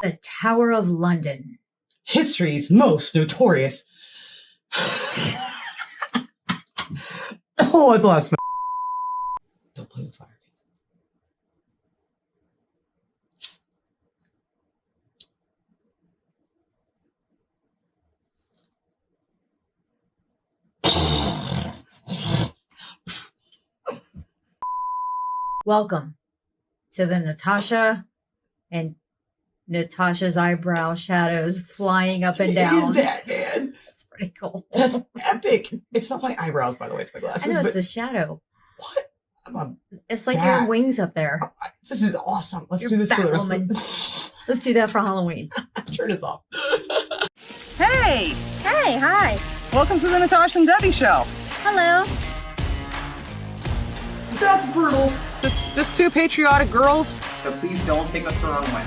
The Tower of London. History's most notorious. Oh, it's last. Don't play with fire, kids. Welcome to the Natasha and Natasha's eyebrow shadows flying up and down. What is that, man? That's pretty cool. That's epic. It's not my eyebrows, by the way. It's my glasses. I know, it's but a shadow. what? It's like your wings up there. This is awesome. Let's You're do this for the rest Batwoman. of the... Let's do that for Halloween. Turn this off. Hey! Hey, hi. Welcome to the Natasha and Debbie show. Hello. That's brutal. Just two patriotic girls, so please don't take us the wrong way.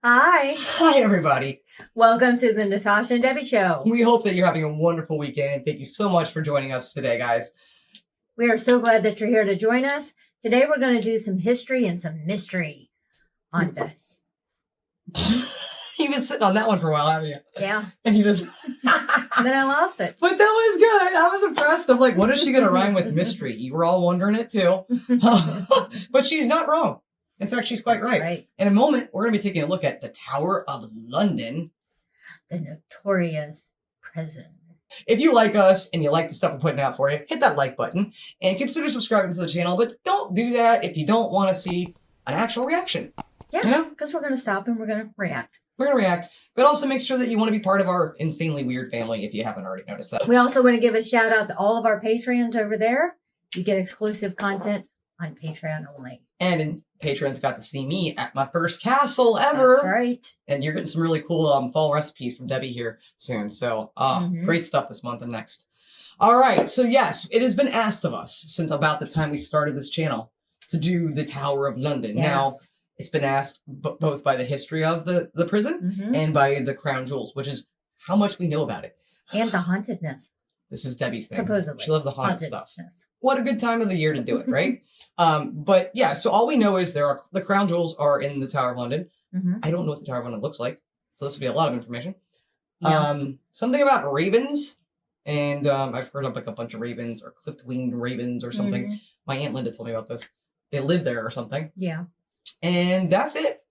Hi. Hi, everybody. Welcome to the Natasha and Debbie show. We hope that you're having a wonderful weekend. Thank you so much for joining us today, guys. We are so glad that you're here to join us. Today we're going to do some history and some mystery on the... You've been sitting on that one for a while, haven't you? Yeah. And you just... And then I lost it. But that was good. I was impressed. I'm like, what is she going to rhyme with mystery? You were all wondering it too. But she's not wrong. In fact, she's quite right. In a moment, we're going to be taking a look at the Tower of London. The Notorious Prison. If you like us and you like the stuff we're putting out for you, hit that like button and consider subscribing to the channel. But don't do that if you don't want to see an actual reaction. Yeah, because we're going to stop and we're going to react. We're going to react, but also make sure that you want to be part of our insanely weird family if you haven't already noticed that. We also want to give a shout out to all of our Patreons over there. You get exclusive content on Patreon only. And patrons got to see me at my first castle ever. That's right. And you're getting some really cool fall recipes from Debbie here soon. So great stuff this month and next. All right. So yes, it has been asked of us since about the time we started this channel to do the Tower of London. Yes. Now, it's been asked both by the history of the prison and by the crown jewels, which is how much we know about it. And the hauntedness. This is Debbie's thing. Supposedly. She loves the haunted stuff. What a good time of the year to do it, right? But yeah, so all we know is the crown jewels are in the Tower of London. I don't know what the Tower of London looks like. So this would be a lot of information. Yeah. Something about ravens. And I've heard of like a bunch of ravens or clipped-winged ravens or something. My Aunt Linda told me about this. They live there or something. Yeah. And that's it.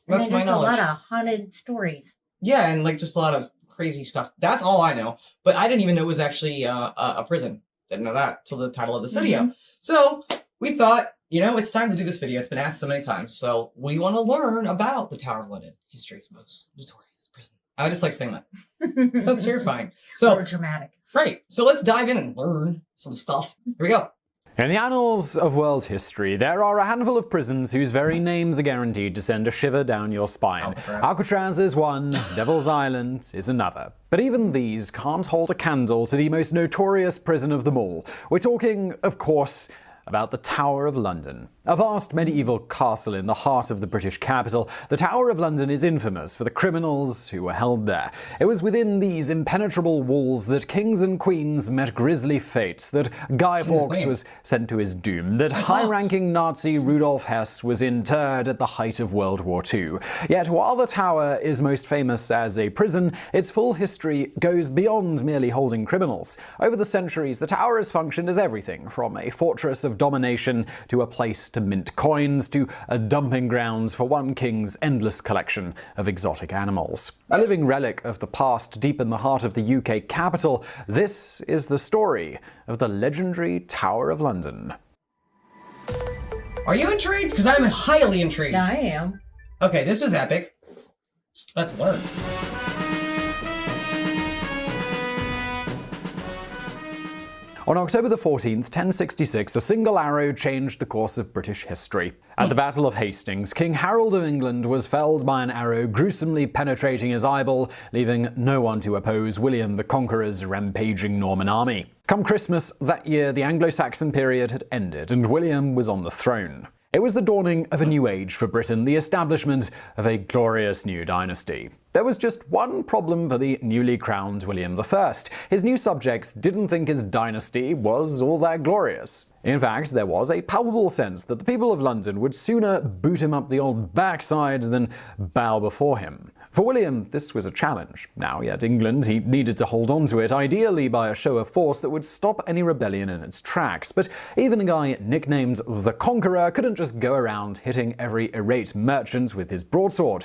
And That's then my just knowledge. a lot of haunted stories. Yeah, and like just a lot of crazy stuff. That's all I know. But I didn't even know it was actually a prison. Didn't know that till the title of this video. So we thought, it's time to do this video. It's been asked so many times. So we want to learn about the Tower of London, history's most notorious prison. I just like saying that. Sounds terrifying. So dramatic. Right. So let's dive in and learn some stuff. Here we go. In the annals of world history, there are a handful of prisons whose very names are guaranteed to send a shiver down your spine. Alcatraz is one, Devil's Island is another. But even these can't hold a candle to the most notorious prison of them all. We're talking, of course, about the Tower of London. A vast medieval castle in the heart of the British capital, the Tower of London is infamous for the criminals who were held there. It was within these impenetrable walls that kings and queens met grisly fates, that Guy Fawkes was sent to his doom, that high-ranking Nazi Rudolf Hess was interred at the height of World War II. Yet while the Tower is most famous as a prison, its full history goes beyond merely holding criminals. Over the centuries, the Tower has functioned as everything from a fortress of domination to a place to mint coins to a dumping grounds for one king's endless collection of exotic animals. A living relic of the past deep in the heart of the UK capital, this is the story of the legendary Tower of London. Are you intrigued? Because I'm highly intrigued. I am. Okay, this is epic. Let's learn. On October the 14th, 1066, a single arrow changed the course of British history. At the Battle of Hastings, King Harold of England was felled by an arrow gruesomely penetrating his eyeball, leaving no one to oppose William the Conqueror's rampaging Norman army. Come Christmas that year, the Anglo-Saxon period had ended, and William was on the throne. It was the dawning of a new age for Britain, the establishment of a glorious new dynasty. There was just one problem for the newly crowned William I. His new subjects didn't think his dynasty was all that glorious. In fact, there was a palpable sense that the people of London would sooner boot him up the old backside than bow before him. For William, this was a challenge. Now he had England, he needed to hold on to it, ideally by a show of force that would stop any rebellion in its tracks. But even a guy nicknamed the Conqueror couldn't just go around hitting every irate merchant with his broadsword.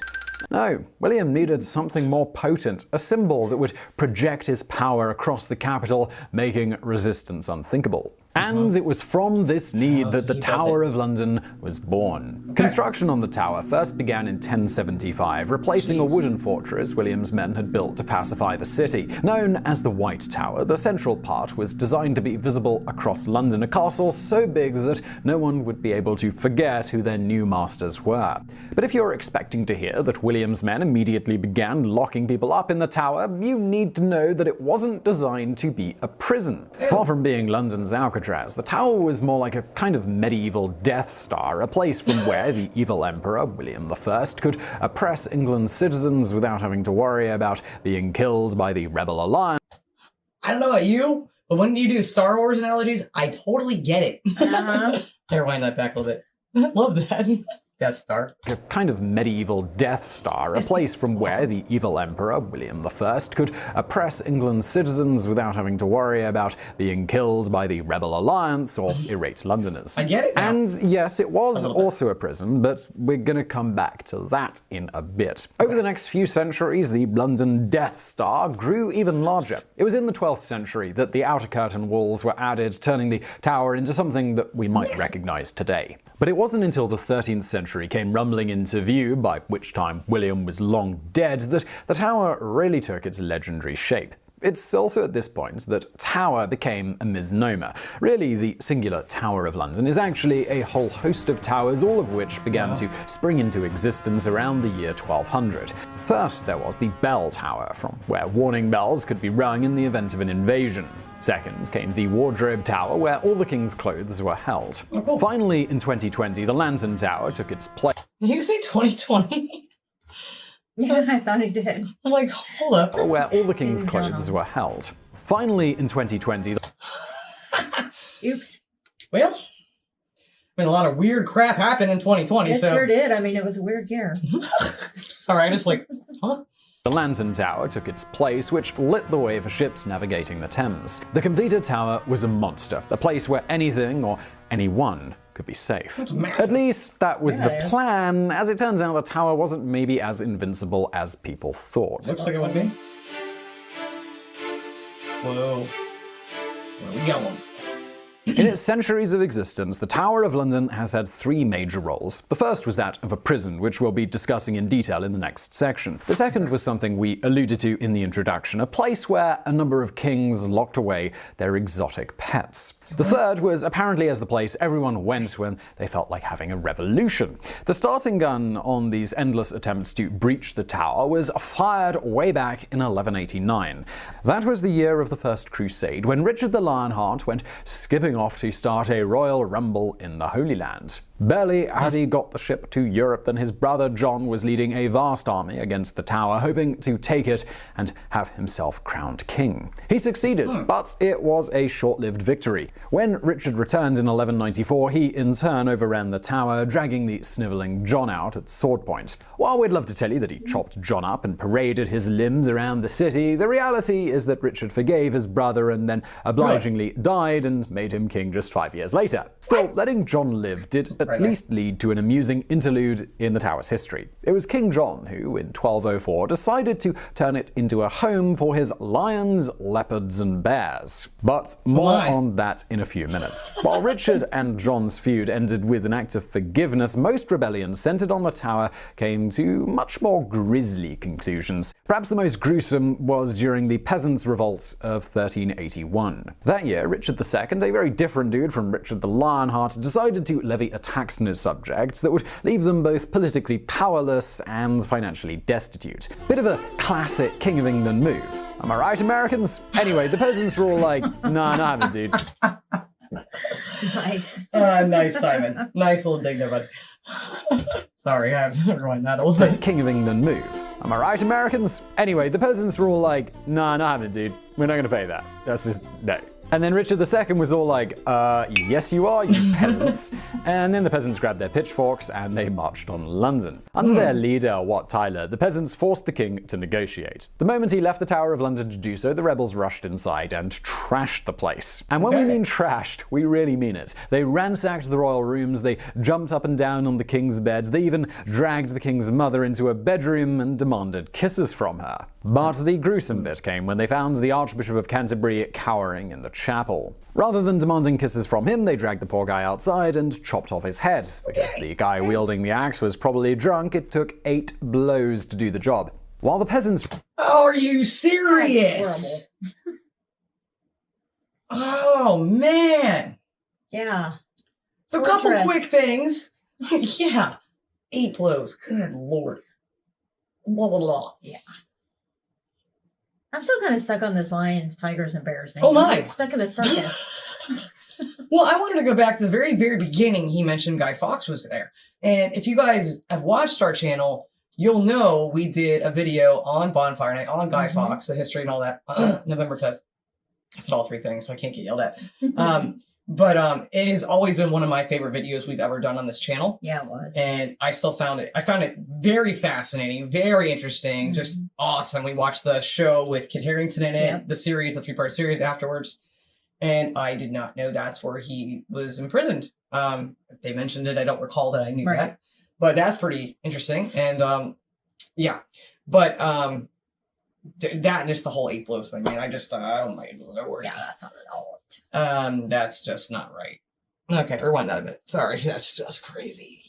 No, William needed something more potent, a symbol that would project his power across the capital, making resistance unthinkable. And it was from this need that the Tower of London was born. Construction on the tower first began in 1075, replacing a wooden fortress William's men had built to pacify the city. Known as the White Tower, the central part was designed to be visible across London, a castle so big that no one would be able to forget who their new masters were. But if you're expecting to hear that William's men immediately began locking people up in the tower, you need to know that it wasn't designed to be a prison. Far from being London's Alcatraz, the tower was more like a kind of medieval Death Star, a place from where the evil emperor, William I, could oppress England's citizens without having to worry about being killed by the Rebel Alliance. I don't know about you, but when you do Star Wars analogies, I totally get it. Here, wind that back a little bit. I love that. Death Star. A kind of medieval Death Star, a place from where the evil emperor, William I, could oppress England's citizens without having to worry about being killed by the Rebel Alliance or irate Londoners. I get it now. And yes, it was also a prison, but we're gonna come back to that in a bit. Over the next few centuries, the London Death Star grew even larger. It was in the 12th century that the outer curtain walls were added, turning the tower into something that we might recognize today. But it wasn't until the 13th century came rumbling into view, by which time William was long dead, that the tower really took its legendary shape. It's also at this point that tower became a misnomer. Really, the singular Tower of London is actually a whole host of towers, all of which began to spring into existence around the year 1200. First, there was the Bell Tower, from where warning bells could be rung in the event of an invasion. Second came the Wardrobe Tower, where all the king's clothes were held. Oh, cool. Finally, in 2020, the Lantern Tower took its place. Did you say 2020? Yeah, I thought he did. I'm like, hold up. Where all the king's clothes were held. Finally, in 2020, Oops. Well, I mean, a lot of weird crap happened in 2020, It so... sure did. I mean, it was a weird year. Sorry, I just like, huh? the Lantern Tower took its place, which lit the way for ships navigating the Thames. The completed tower was a monster, a place where anything or anyone could be safe. That's massive. At least that was the Yeah. plan. As it turns out, the tower wasn't maybe as invincible as people thought. Looks like it would be. Whoa. Where we going? In its centuries of existence, the Tower of London has had three major roles. The first was that of a prison, which we'll be discussing in detail in the next section. The second was something we alluded to in the introduction, a place where a number of kings locked away their exotic pets. The third was apparently as the place everyone went when they felt like having a revolution. The starting gun on these endless attempts to breach the tower was fired way back in 1189. That was the year of the First Crusade, when Richard the Lionheart went skipping off to start a royal rumble in the Holy Land. Barely had he got the ship to Europe than his brother John was leading a vast army against the tower, hoping to take it and have himself crowned king. He succeeded, but it was a short-lived victory. When Richard returned in 1194, he in turn overran the tower, dragging the snivelling John out at sword point. While we'd love to tell you that he chopped John up and paraded his limbs around the city, the reality is that Richard forgave his brother and then obligingly died and made him king just 5 years later. Still, letting John live did at least lead to an amusing interlude in the tower's history. It was King John who, in 1204, decided to turn it into a home for his lions, leopards, and bears. But more on that in a few minutes. While Richard and John's feud ended with an act of forgiveness, most rebellions centered on the tower came to much more grisly conclusions. Perhaps the most gruesome was during the Peasants' Revolt of 1381. That year, Richard II, a very different dude from Richard the Lionheart, decided to levy a tax on his subjects that would leave them both politically powerless and financially destitute. Bit of a classic King of England move. Am I right, Americans? Anyway, the peasants were all like, nah, not having it, dude. Nice. Nice, Simon. Nice little dig there, bud. Sorry, I have to rewind that a little the bit. King of England move. Am I right, Americans? Anyway, the peasants were all like, nah, not having it, dude. We're not gonna pay that. That's just, no. And then Richard II was all like, yes you are, you peasants. And then the peasants grabbed their pitchforks and they marched on London. Under their leader, Wat Tyler, the peasants forced the king to negotiate. The moment he left the Tower of London to do so, the rebels rushed inside and trashed the place. And when we mean trashed, we really mean it. They ransacked the royal rooms, they jumped up and down on the king's beds, they even dragged the king's mother into a bedroom and demanded kisses from her. But the gruesome bit came when they found the Archbishop of Canterbury cowering in the chapel. Rather than demanding kisses from him, they dragged the poor guy outside and chopped off his head. Because the guy wielding the axe was probably drunk, it took 8 blows to do the job. While the peasants... Oh, are you serious? Oh, man. Yeah. So a couple Torturous. quick things. Yeah. 8 blows. Good Lord. Blah, blah, blah. Yeah. I'm still kind of stuck on this lions, tigers, and bears thing. Oh, my. I'm like stuck in a circus. Well, I wanted to go back to the very, very beginning. He mentioned Guy Fawkes was there. And if you guys have watched our channel, you'll know we did a video on Bonfire Night, on Guy Fawkes, the history and all that, November 5th. I said all 3 things, so I can't get yelled at. But it has always been one of my favorite videos we've ever done on this channel. Yeah, it was. And I still found it very fascinating, very interesting, just awesome. We watched the show with Kit Harington in it, the series, the 3-part series afterwards. And I did not know that's where he was imprisoned. If they mentioned it, I don't recall that I knew that. But that's pretty interesting. And yeah. But that and just the whole 8 blows thing, man. I just oh my Lord. Yeah, that's not at all. That's just not right. Okay, rewind that a bit. Sorry, that's just crazy.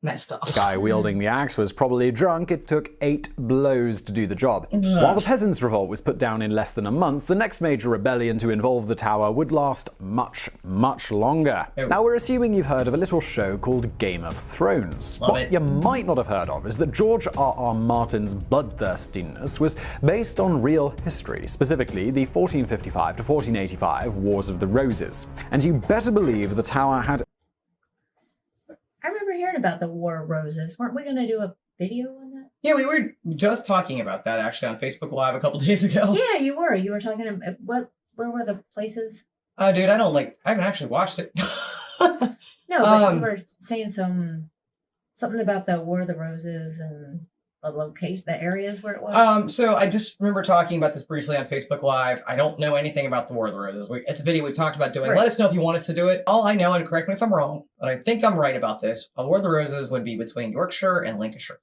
Messed up. The guy wielding the axe was probably drunk. It took 8 blows to do the job. While the Peasants' Revolt was put down in less than a month, the next major rebellion to involve the tower would last much, much longer. Now, we're assuming you've heard of a little show called Game of Thrones. What you might not have heard of is that George R.R. Martin's bloodthirstiness was based on real history, specifically the 1455 to 1485 Wars of the Roses. And you better believe the tower had... I remember hearing about the War of Roses. Weren't we going to do a video on that? Yeah, we were just talking about that actually on Facebook Live a couple days ago. Yeah, you were. You were talking about where were the places? Dude, I haven't actually watched it. No, but you were saying something about the War of the Roses and the location, the areas where it was. So I just remember talking about this briefly on Facebook Live. I don't know anything about the War of the Roses. It's a video we've talked about doing. Right. Let us know if you want us to do it. All I know, and correct me if I'm wrong, but I think I'm right about this. A War of the Roses would be between Yorkshire and Lancashire.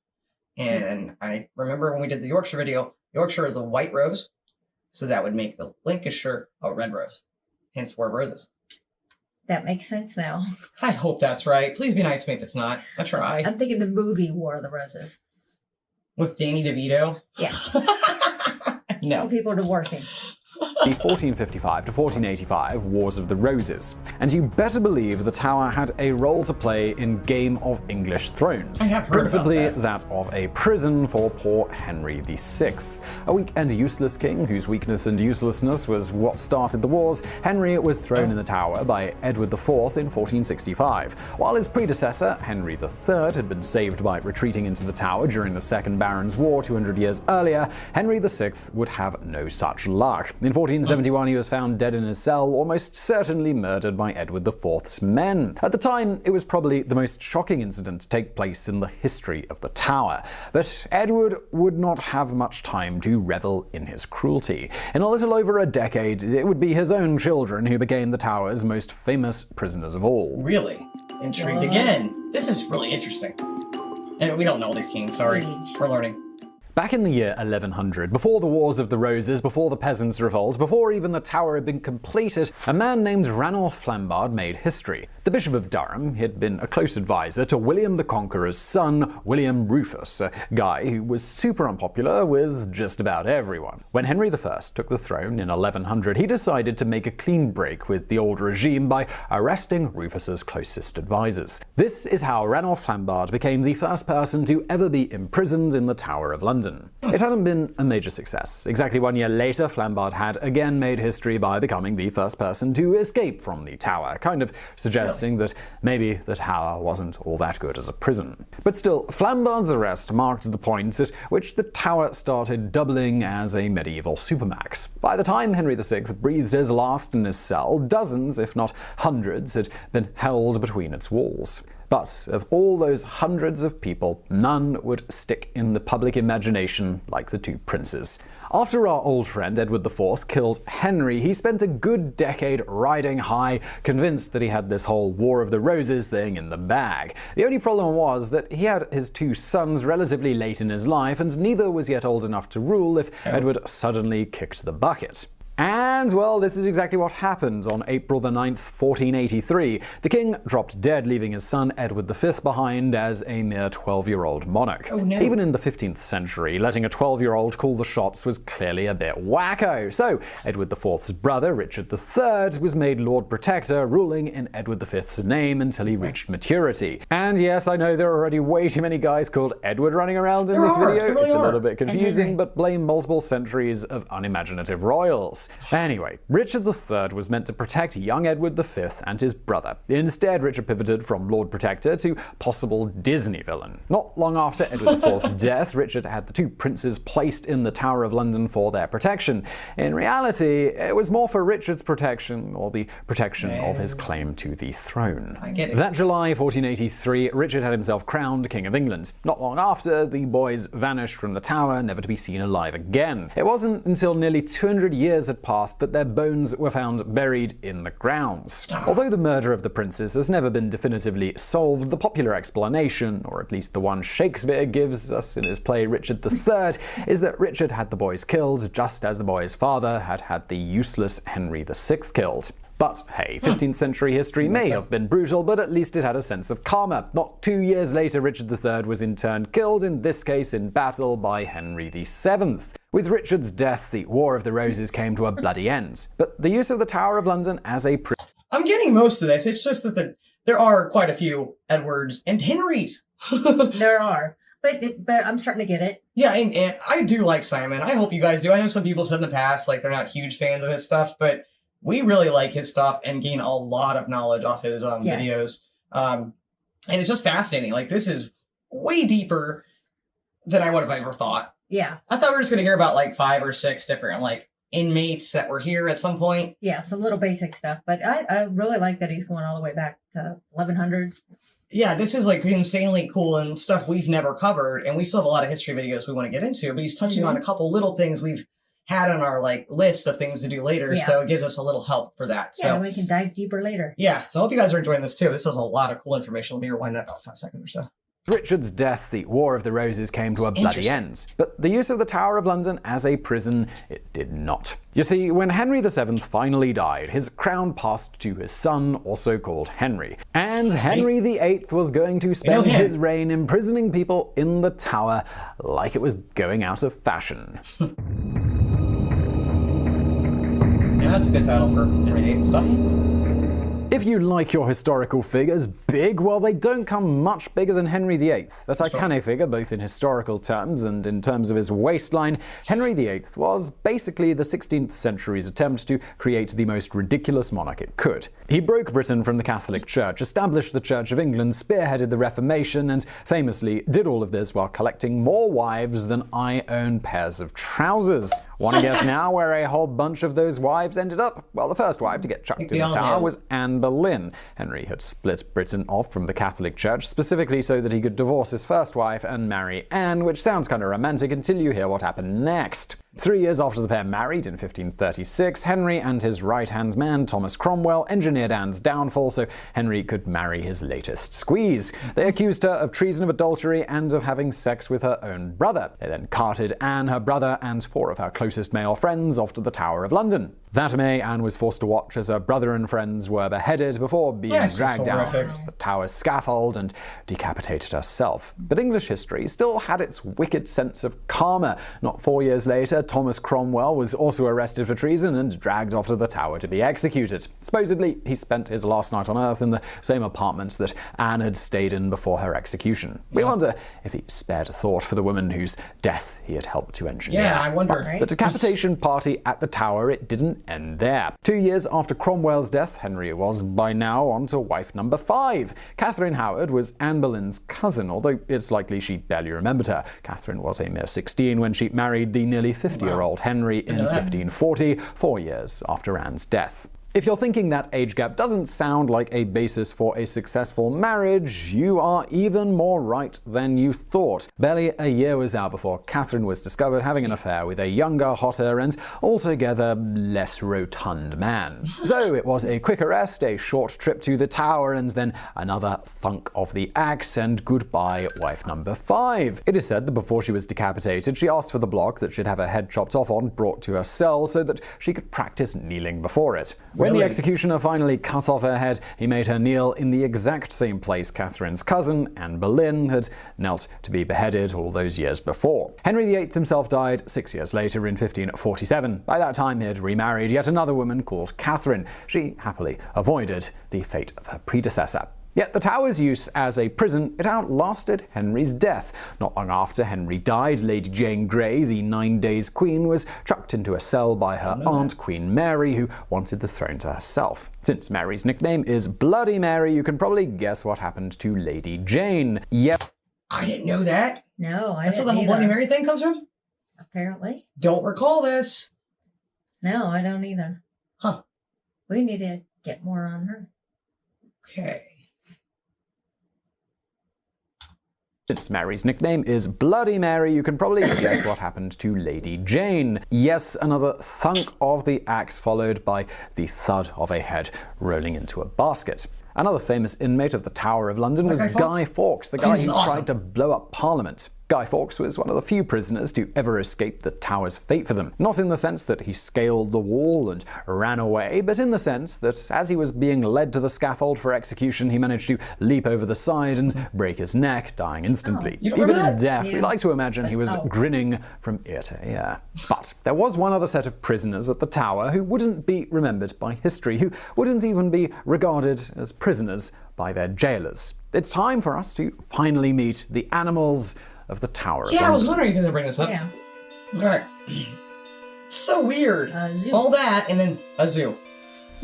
And I remember when we did the Yorkshire video, Yorkshire is a white rose, so that would make the Lancashire a red rose. Hence War of Roses. That makes sense now. I hope that's right. Please be nice to me if it's not. I try. I'm thinking the movie War of the Roses. With Danny DeVito? Yeah. No. So people divorcing. The 1455 to 1485 Wars of the Roses. And you better believe the tower had a role to play in Game of English Thrones. I have heard principally about that of a prison for poor Henry VI. A weak and useless king whose weakness and uselessness was what started the wars, Henry was thrown in the tower by Edward IV in 1465. While his predecessor, Henry III, had been saved by retreating into the tower during the Second Barons' War 200 years earlier, Henry VI would have no such luck. In 1471, he was found dead in his cell, almost certainly murdered by Edward IV's men. At the time, it was probably the most shocking incident to take place in the history of the tower. But Edward would not have much time to revel in his cruelty. In a little over a decade, it would be his own children who became the tower's most famous prisoners of all. Really? Intrigued again. This is really interesting. And we don't know all these kings, sorry. We're learning. Back in the year 1100, before the Wars of the Roses, before the Peasants' Revolt, before even the tower had been completed, a man named Ranulph Flambard made history. The Bishop of Durham had been a close advisor to William the Conqueror's son, William Rufus, a guy who was super unpopular with just about everyone. When Henry I took the throne in 1100, he decided to make a clean break with the old regime by arresting Rufus's closest advisors. This is how Ranulph Flambard became the first person to ever be imprisoned in the Tower of London. London. It hadn't been a major success. Exactly 1 year later, Flambard had again made history by becoming the first person to escape from the tower, kind of suggesting that maybe the tower wasn't all that good as a prison. But still, Flambard's arrest marked the point at which the tower started doubling as a medieval supermax. By the time Henry VI breathed his last in his cell, dozens, if not hundreds, had been held between its walls. But of all those hundreds of people, none would stick in the public imagination like the two princes. After our old friend Edward IV killed Henry, he spent a good decade riding high, convinced that he had this whole War of the Roses thing in the bag. The only problem was that he had his two sons relatively late in his life, and neither was yet old enough to rule if Edward suddenly kicked the bucket. And, well, this is exactly what happened on April the 9th, 1483. The king dropped dead, leaving his son Edward V behind as a mere 12-year-old monarch. Oh, no. Even in the 15th century, letting a 12-year-old call the shots was clearly a bit wacko. So, Edward IV's brother, Richard III, was made Lord Protector, ruling in Edward V's name until he reached maturity. And yes, I know there are already way too many guys called Edward running around in this video. It's a little bit confusing, but blame multiple centuries of unimaginative royals. Anyway, Richard III was meant to protect young Edward V and his brother. Instead, Richard pivoted from Lord Protector to possible Disney villain. Not long after Edward IV's death, Richard had the two princes placed in the Tower of London for their protection. In reality, it was more for Richard's protection, or the protection of his claim to the throne. I get it. That July 1483, Richard had himself crowned King of England. Not long after, the boys vanished from the tower, never to be seen alive again. It wasn't until nearly 200 years had passed that their bones were found buried in the grounds. Although the murder of the princes has never been definitively solved, the popular explanation, or at least the one Shakespeare gives us in his play Richard III, is that Richard had the boys killed, just as the boys' father had had the useless Henry VI killed. But hey, 15th century history may have been brutal, but at least it had a sense of karma. Not 2 years later, Richard III was in turn killed, in this case in battle, by Henry VII. With Richard's death, the War of the Roses came to a bloody end. But the use of the Tower of London as a I'm getting most of this. It's just that there are quite a few Edwards and Henrys. There are. But I'm starting to get it. Yeah, and I do like Simon. I hope you guys do. I know some people said in the past, like, they're not huge fans of his stuff, but we really like his stuff and gain a lot of knowledge off his videos. And it's just fascinating. Like, this is way deeper than I would have ever thought. Yeah. I thought we were just going to hear about like 5 or 6 different like inmates that were here at some point. Yeah, some little basic stuff. But I really like that he's going all the way back to 1100s. Yeah, this is like insanely cool and stuff we've never covered. And we still have a lot of history videos we want to get into. But he's touching on a couple little things we've had on our like list of things to do later, so it gives us a little help for that. Yeah, so we can dive deeper later. Yeah, so I hope you guys are enjoying this too. This is a lot of cool information. Let me rewind that about 5 seconds or so. Richard's death, the War of the Roses came to a bloody end. But the use of the Tower of London as a prison, it did not. You see, when Henry VII finally died, his crown passed to his son, also called Henry. And Henry VIII was going to spend his reign imprisoning people in the Tower like it was going out of fashion. Yeah, that's a good title for Henry VIII stuff. If you like your historical figures big, well, they don't come much bigger than Henry VIII. A titanic figure, both in historical terms and in terms of his waistline, Henry VIII was basically the 16th century's attempt to create the most ridiculous monarch it could. He broke Britain from the Catholic Church, established the Church of England, spearheaded the Reformation, and famously did all of this while collecting more wives than I own pairs of trousers. Want to guess now where a whole bunch of those wives ended up? Well, the first wife to get chucked in the tower was Anne Boleyn. Henry had split Britain off from the Catholic Church, specifically so that he could divorce his first wife and marry Anne, which sounds kind of romantic until you hear what happened next. 3 years after the pair married in 1536, Henry and his right-hand man, Thomas Cromwell, engineered Anne's downfall so Henry could marry his latest squeeze. They accused her of treason, of adultery, and of having sex with her own brother. They then carted Anne, her brother, and 4 of her closest male friends off to the Tower of London. That May, Anne was forced to watch as her brother and friends were beheaded before being dragged out to the tower's scaffold and decapitated herself. But English history still had its wicked sense of karma. Not 4 years later, Thomas Cromwell, was also arrested for treason and dragged off to the Tower to be executed. Supposedly, he spent his last night on Earth in the same apartment that Anne had stayed in before her execution. We wonder if he spared a thought for the woman whose death he had helped to engineer. Yeah, I wonder. Right. The decapitation party at the Tower, it didn't end there. 2 years after Cromwell's death, Henry was by now on to wife number 5. Catherine Howard was Anne Boleyn's cousin, although it's likely she barely remembered her. Catherine was a mere 16 when she married the nearly 50-year-old Henry in 1540, 4 years after Anne's death. If you're thinking that age gap doesn't sound like a basis for a successful marriage, you are even more right than you thought. Barely a year was out before Catherine was discovered having an affair with a younger, hotter, and altogether less rotund man. So it was a quick arrest, a short trip to the Tower, and then another thunk of the axe, and goodbye wife number 5. It is said that before she was decapitated, she asked for the block that she'd have her head chopped off on brought to her cell so that she could practice kneeling before it. When the executioner finally cut off her head, he made her kneel in the exact same place Catherine's cousin, Anne Boleyn, had knelt to be beheaded all those years before. Henry VIII himself died 6 years later in 1547. By that time, he had remarried yet another woman called Catherine. She happily avoided the fate of her predecessor. Yet the Tower's use as a prison, it outlasted Henry's death. Not long after Henry died, Lady Jane Grey, the 9 Days Queen, was chucked into a cell by her aunt, Queen Mary, who wanted the throne to herself. Since Mary's nickname is Bloody Mary, you can probably guess what happened to Lady Jane. Yep. I didn't know that. No, I That's where didn't the whole either. Bloody Mary thing comes from? Apparently. Don't recall this. No, I don't either. Huh. We need to get more on her. Okay. Since Mary's nickname is Bloody Mary, you can probably guess what happened to Lady Jane. Yes, another thunk of the axe followed by the thud of a head rolling into a basket. Another famous inmate of the Tower of London was Guy Fawkes, the guy who tried to blow up Parliament. Guy Fawkes was one of the few prisoners to ever escape the Tower's fate for them. Not in the sense that he scaled the wall and ran away, but in the sense that as he was being led to the scaffold for execution, he managed to leap over the side and break his neck, dying instantly. Even in death, we like to imagine he was grinning from ear to ear. But there was one other set of prisoners at the Tower who wouldn't be remembered by history, who wouldn't even be regarded as prisoners by their jailers. It's time for us to finally meet the animals of the Tower of London. I was wondering if you were going to bring this up. Yeah. All right. So weird. Zoo. All that and then a zoo.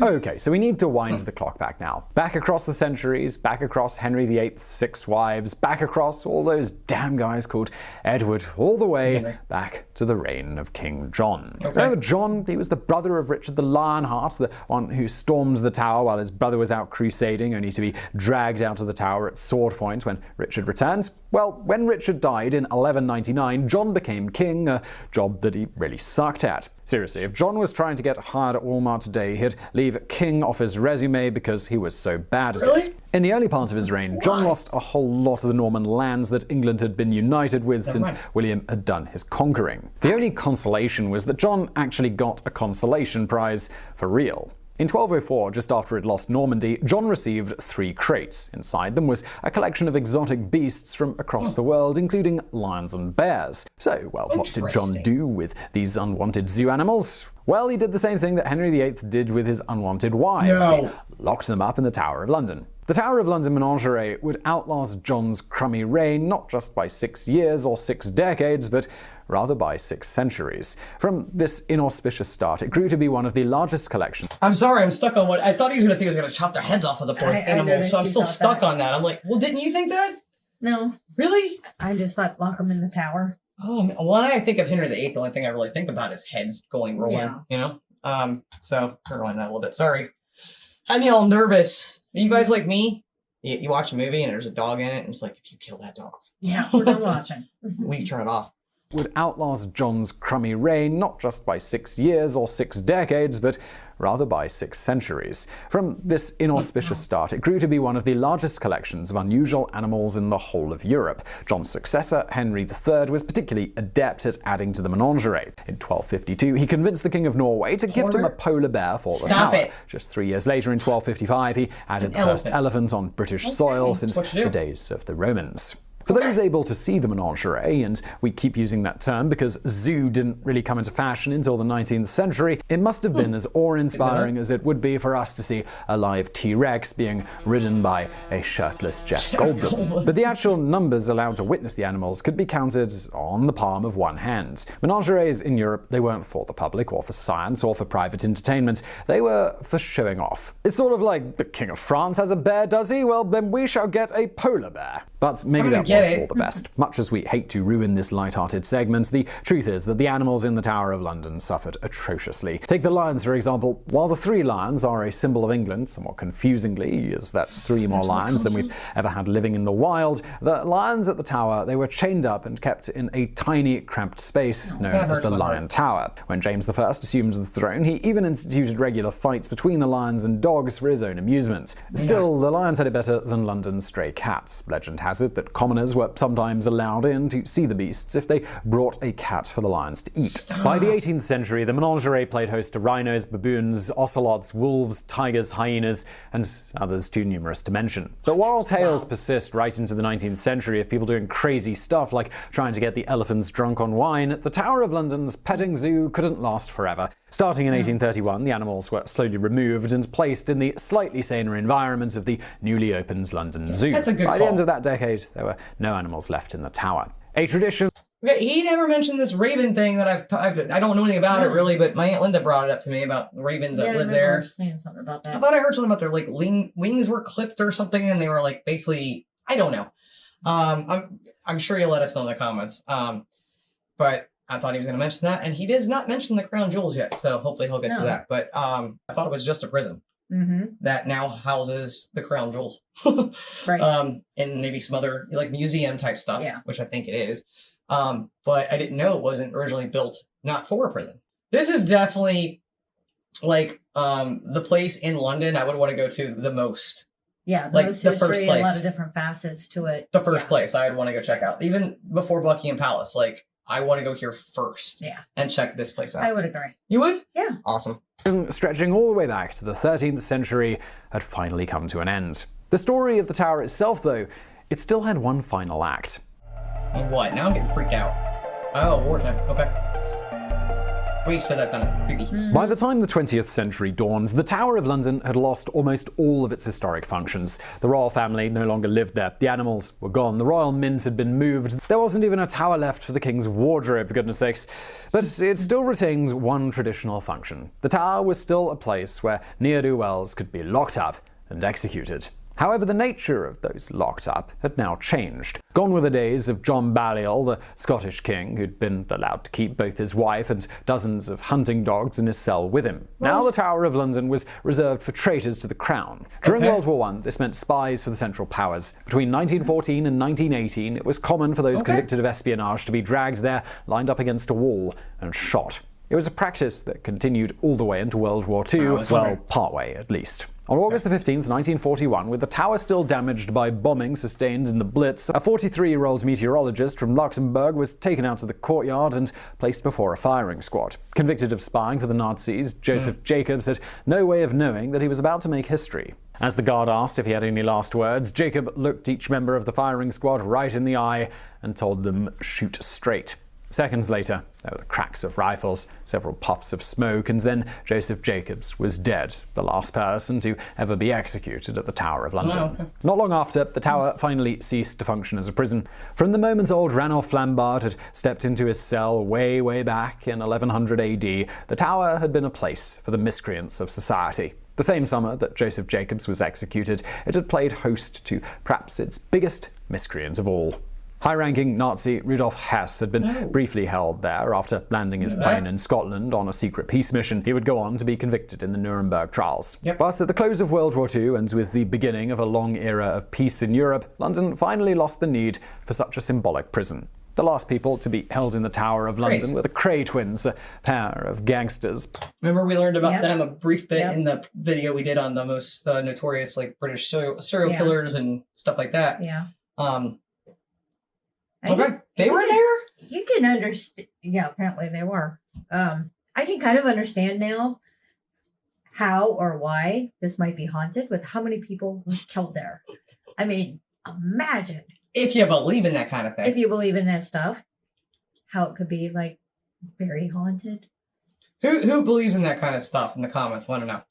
Okay, so we need to wind the clock back now. Back across the centuries, back across Henry VIII's 6 wives, back across all those damn guys called Edward, all the way back to the reign of King John. Remember John? He was the brother of Richard the Lionheart, the one who stormed the Tower while his brother was out crusading, only to be dragged out of the Tower at sword point when Richard returned. Well, when Richard died in 1199, John became king, a job that he really sucked at. Seriously, if John was trying to get hired at Walmart today, he'd leave king off his resume because he was so bad at it. In the early part of his reign, John lost a whole lot of the Norman lands that England had been united with since William had done his conquering. The only consolation was that John actually got a consolation prize for real. In 1204, just after it lost Normandy, John received 3 crates. Inside them was a collection of exotic beasts from across the world, including lions and bears. So, well, what did John do with these unwanted zoo animals? Well, he did the same thing that Henry VIII did with his unwanted wives. He locked them up in the Tower of London. The Tower of London menagerie would outlast John's crummy reign not just by 6 years or 6 decades, but rather by 6 centuries. From this inauspicious start, it grew to be one of the largest collections. I'm sorry, I'm stuck on what I thought he was going to say. He was going to chop their heads off of the poor animals, so I'm still stuck on that. I'm like, well, didn't you think that? No. Really? I just thought lock them in the Tower. Oh, man. When I think of Henry VIII, the only thing I really think about is heads rolling, you know? So, rewind that a little bit. Sorry. I'm all nervous. Are you guys like me? You watch a movie and there's a dog in it, and it's like, if you kill that dog. Yeah, we're done watching. We turn it off. Would outlast John's crummy reign not just by 6 years or 6 decades, but rather by 6 centuries. From this inauspicious start, it grew to be one of the largest collections of unusual animals in the whole of Europe. John's successor, Henry III, was particularly adept at adding to the menagerie. In 1252, he convinced the King of Norway to gift him a polar bear for the Tower. Just 3 years later, in 1255, he added the first elephant on British soil since the days of the Romans. For those able to see the menagerie, and we keep using that term because zoo didn't really come into fashion until the 19th century, it must have been as awe-inspiring as it would be for us to see a live T-Rex being ridden by a shirtless Jeff Goldblum. But the actual numbers allowed to witness the animals could be counted on the palm of one hand. Menageries in Europe, they weren't for the public or for science or for private entertainment. They were for showing off. It's sort of like the King of France has a bear, does he? Well, then we shall get a polar bear. But maybe that was for the best. Much as we hate to ruin this light-hearted segment, the truth is that the animals in the Tower of London suffered atrociously. Take the lions, for example. While the 3 lions are a symbol of England, somewhat confusingly, as that's 3 more lions than we've ever had living in the wild, the lions at the tower, they were chained up and kept in a tiny, cramped space known as the Lion Tower. When James I assumed the throne, he even instituted regular fights between the lions and dogs for his own amusement. Still, the lions had it better than London's stray cats. Legend has it that commoners were sometimes allowed in to see the beasts if they brought a cat for the lions to eat. By the 18th century, the menagerie played host to rhinos, baboons, ocelots, wolves, tigers, hyenas, and others too numerous to mention. But while tales persist right into the 19th century of people doing crazy stuff like trying to get the elephants drunk on wine, the Tower of London's petting zoo couldn't last forever. Starting in 1831, the animals were slowly removed and placed in the slightly saner environment of the newly opened London Zoo. That's a good By call. the end of that decade, there were no animals left in the tower. A tradition. He never mentioned this raven thing that I don't know anything about it really, but my Aunt Linda brought it up to me about the ravens that live there. Saying something about that. I thought I heard something about their like wings were clipped or something, and they were like basically I don't know. I'm sure you'll let us know in the comments. But I thought he was going to mention that, and he does not mention the crown jewels yet, so hopefully he'll get to that. But I thought it was just a prison that now houses the crown jewels, Right. And maybe some other like museum type stuff, Yeah. which I think it is. But I didn't know it wasn't originally built not for a prison. This is definitely like the place in London I would want to go to the most. Yeah, like most the history, first place. a lot of different facets to it. The first place I'd want to go check out, even before Buckingham Palace. Like I want to go here first, and check this place out. I would agree. You would? Yeah. Awesome. Stretching all the way back to the 13th century, had finally come to an end. The story of the tower itself, though, it still had one final act. What? Now I'm getting freaked out. Oh, wartime. Okay. Wait, so that sounded creepy. By the time the 20th century dawned, the Tower of London had lost almost all of its historic functions. The royal family no longer lived there. The animals were gone. The royal mint had been moved. There wasn't even a tower left for the king's wardrobe, for goodness sakes. But it still retained one traditional function. The tower was still a place where ne'er-do-wells could be locked up and executed. However, the nature of those locked up had now changed. Gone were the days of John Balliol, the Scottish king, who'd been allowed to keep both his wife and dozens of hunting dogs in his cell with him. Now the Tower of London was reserved for traitors to the crown. During World War I, this meant spies for the Central Powers. Between 1914 and 1918, it was common for those convicted of espionage to be dragged there, lined up against a wall, and shot. It was a practice that continued all the way into World War II, well, partway at least. On August 15, 1941, with the tower still damaged by bombing sustained in the Blitz, a 43-year-old meteorologist from Luxembourg was taken out to the courtyard and placed before a firing squad. Convicted of spying for the Nazis, Joseph Jacobs had no way of knowing that he was about to make history. As the guard asked if he had any last words, Jacob looked each member of the firing squad right in the eye and told them, "Shoot straight." Seconds later, there were the cracks of rifles, several puffs of smoke, and then Joseph Jacobs was dead, the last person to ever be executed at the Tower of London. Not long after, the tower finally ceased to function as a prison. From the moment old Ranulph Lambert had stepped into his cell way back in 1100 AD, the tower had been a place for the miscreants of society. The same summer that Joseph Jacobs was executed, it had played host to perhaps its biggest miscreant of all. High-ranking Nazi Rudolf Hess had been briefly held there after landing his plane in Scotland on a secret peace mission. He would go on to be convicted in the Nuremberg trials. But at the close of World War II, and with the beginning of a long era of peace in Europe, London finally lost the need for such a symbolic prison. The last people to be held in the Tower of London were the Cray twins, a pair of gangsters. Remember we learned about them a brief bit in the video we did on the most notorious like British serial killers and stuff like that. They were there? You can understand. Yeah, apparently they were. I can kind of understand now how or why this might be haunted with how many people were killed there. I mean, imagine If you believe in that kind of thing. If you believe in that stuff, how it could be like very haunted. Who believes in that kind of stuff in the comments? Want to know?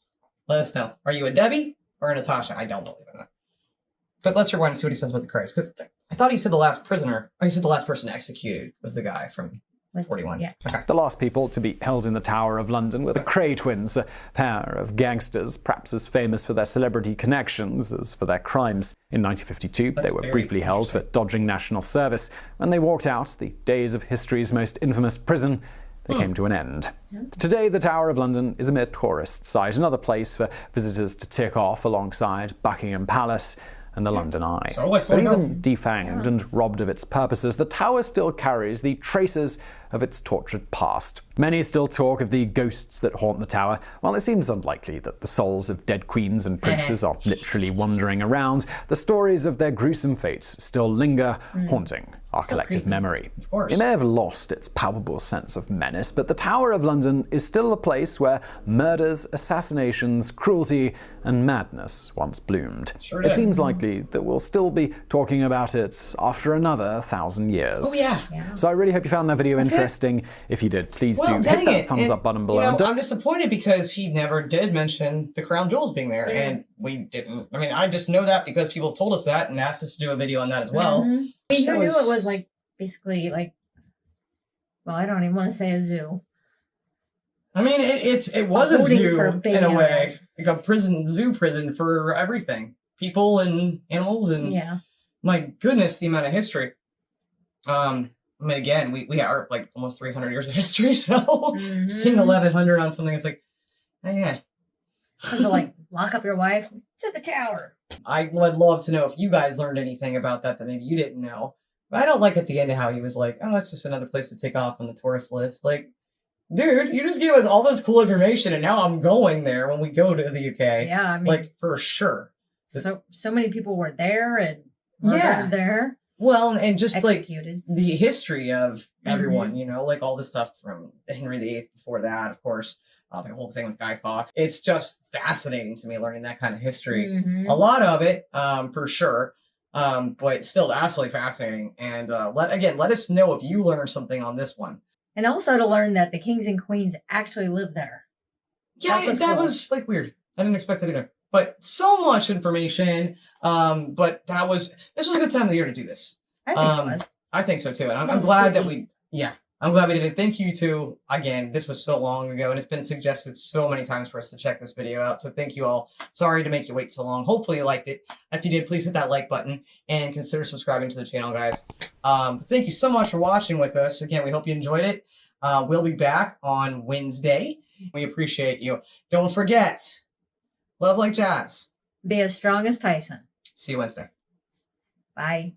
Let us know. Are you a Debbie or a Natasha? I don't believe in that. But let's rewind and see what he says about the Christ. Because I thought he said the last prisoner, or he said the last person executed was the guy from 41. Yeah. Okay. The last people to be held in the Tower of London were the Cray twins, a pair of gangsters, perhaps as famous for their celebrity connections as for their crimes. In 1952, they were briefly held for dodging national service. When they walked out, the days of history's most infamous prison, they came to an end. Today, the Tower of London is a mere tourist site, another place for visitors to tick off alongside Buckingham Palace and the London Eye. But even defanged and robbed of its purposes, the tower still carries the traces of its tortured past. Many still talk of the ghosts that haunt the tower. While it seems unlikely that the souls of dead queens and princes are literally wandering around, the stories of their gruesome fates still linger, haunting our collective memory. Of course. It may have lost its palpable sense of menace, but the Tower of London is still a place where murders, assassinations, cruelty, and madness once bloomed. Sure It did. seems likely that we'll still be talking about it after another 1,000 years. Oh, yeah. So I really hope you found that video interesting. If you did, please do hit that thumbs up button below. I'm disappointed because he never did mention the crown jewels being there, and we didn't. I mean, I just know that because people told us that and asked us to do a video on that as well. I mean, who knew it was like basically like, well, I don't even want to say a zoo. I mean, it was a holding zoo for big in a way, animals. like a zoo prison for everything, people and animals, and my goodness, the amount of history. I mean, again, we are like almost 300 years of history, so seeing 1,100 on something, it's like, yeah. To like lock up your wife to the tower. I would love to know if you guys learned anything about that maybe you didn't know. But I don't like at the end how he was like, oh, it's just another place to take off on the tourist list. Like, dude, you just gave us all this cool information, and now I'm going there when we go to the UK. Yeah, I mean, like for sure. So many people were there and murdered there. Well, and just executed. Like the history of everyone, you know, like all the stuff from Henry VIII before that, of course, the whole thing with Guy Fawkes. It's just fascinating to me learning that kind of history. A lot of it, for sure, but still absolutely fascinating. And let us know if you learned something on this one. And also to learn that the kings and queens actually lived there. Yeah, that was like weird. I didn't expect that either. But so much information. But this was a good time of the year to do this. I think it was. I think so too. And I'm glad that I'm glad we did it. Thank you to, again, this was so long ago and it's been suggested so many times for us to check this video out. So thank you all. Sorry to make you wait so long. Hopefully you liked it. If you did, please hit that like button and consider subscribing to the channel, guys. Thank you so much for watching with us. Again, we hope you enjoyed it. We'll be back on Wednesday. We appreciate you. Don't forget, love like jazz. Be as strong as Tyson. See you Wednesday. Bye.